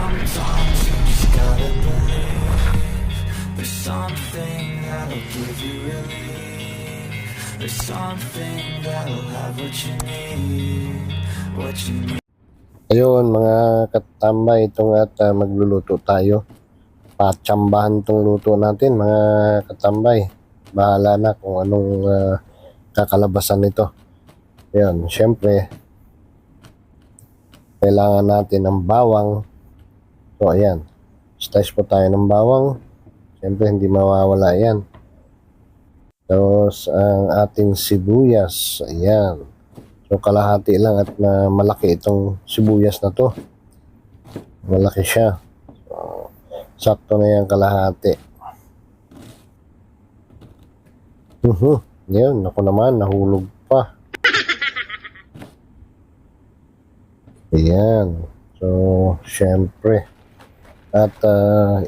Sometimes you just gotta believe there's something that'll give you relief. There's something that'll have what you need, what you need. Ayun mga katambay, itong at magluluto tayo. Patsambahan itong luto natin mga katambay. Bahala na kung anong kakalabasan nito. Ayun, syempre kailangan natin ng bawang. So ayan, slice po tayo ng bawang. Syempre hindi mawawala yan. Tapos ang ating sibuyas. Ayan. So kalahati lang at malaki itong sibuyas na to. Malaki siya. So, sakto na yan kalahati. Yan, ako naman nahulog pa. Ayan. So syempre. At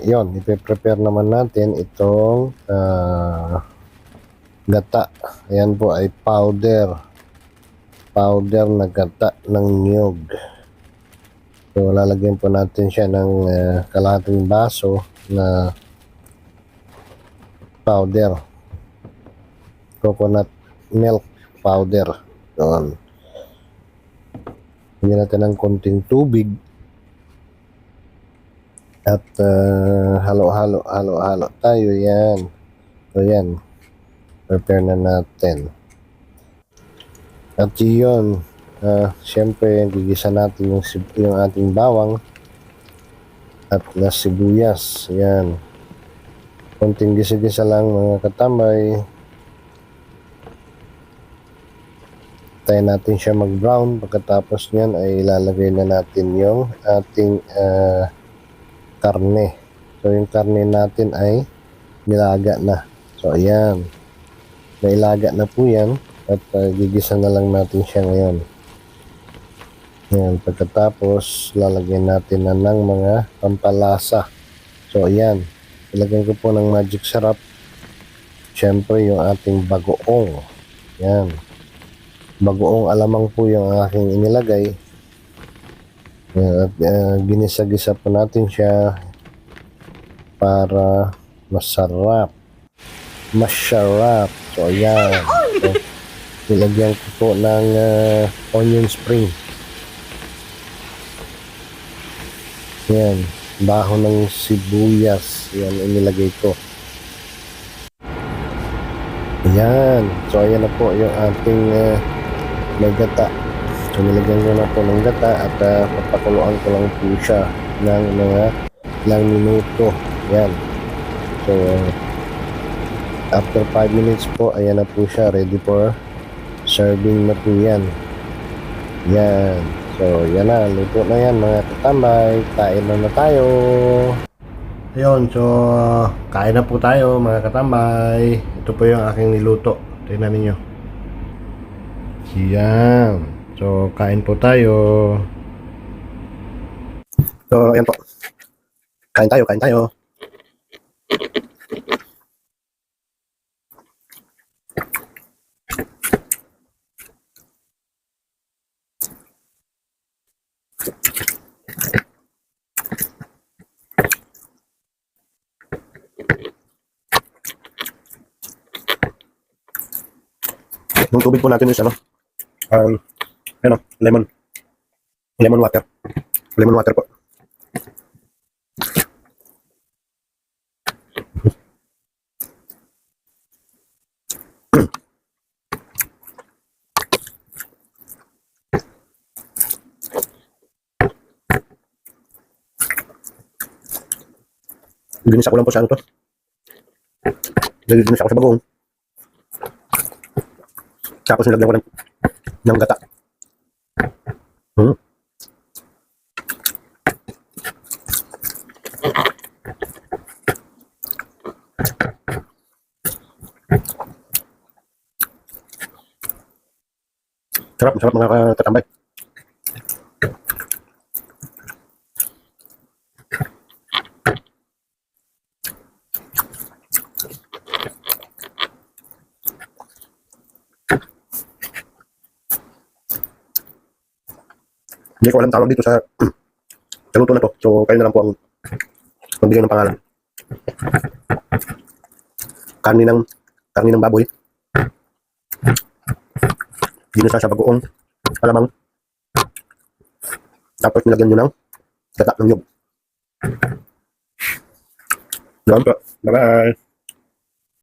yun, ipe-prepare naman natin itong gata. Ayan po ay powder na gata ng niyog. So lalagyan po natin siya ng kalahating baso na powder, coconut milk powder. Doon hindi natin ng konting tubig at halo tayo. Yan, so yan, prepare na natin. At yun, syempre gigisa natin yung ating bawang at na sibuyas. Yan, konting gisa-gisa lang mga katambay. Tayo natin siya mag-brown. Pagkatapos nyan ay ilalagay na natin yung ating karne. So yung karne natin ay nilaga na. So ayan, nailaga na po yan. At gigisa na lang natin siya ngayon. Ayan, pagkatapos lalagyan natin na ng mga pampalasa. So ayan, ilagyan ko po ng magic sarap. Siyempre yung ating bagoong. Ayan, bagoong alamang po yung aking inilagay. Ayan, at ginisa-gisa po natin siya para masarap. So ayan, so, nilagyan ko po ng onion spring. Yan, dahon ng sibuyas. Yan, inilagay ko. Yan, so ayan na po yung ating may gata. So nilagyan ko na po ng gata at papakuluan ko lang po siya ng mga ilang minuto. Yan, so after 5 minutes po, ayan na po siya, ready for serving na po yan. Yan. So, yan na. Luto na yan mga katambay. Kain na tayo. Ayun. So, kain na po tayo mga katambay. Ito po yung aking niluto. Tingnan ninyo. Yan. So, kain po tayo. So, ayan po. Kain tayo. Yung tubig po natin is lemon water po. Ginisa ko lang po sa ano to. Ginisa ko sa bagong. Tapos nilagyan ko ng gata. Sarap mga katambay. Hindi ko alam tawag dito sa Naluto na to. So, kayo na lang po ang magbigay ng pangalan. Karni ng baboy. Ginisa sa bagoong alamang. Tapos nilagyan nyo ng gata ng nyug. Yan po. Bye-bye.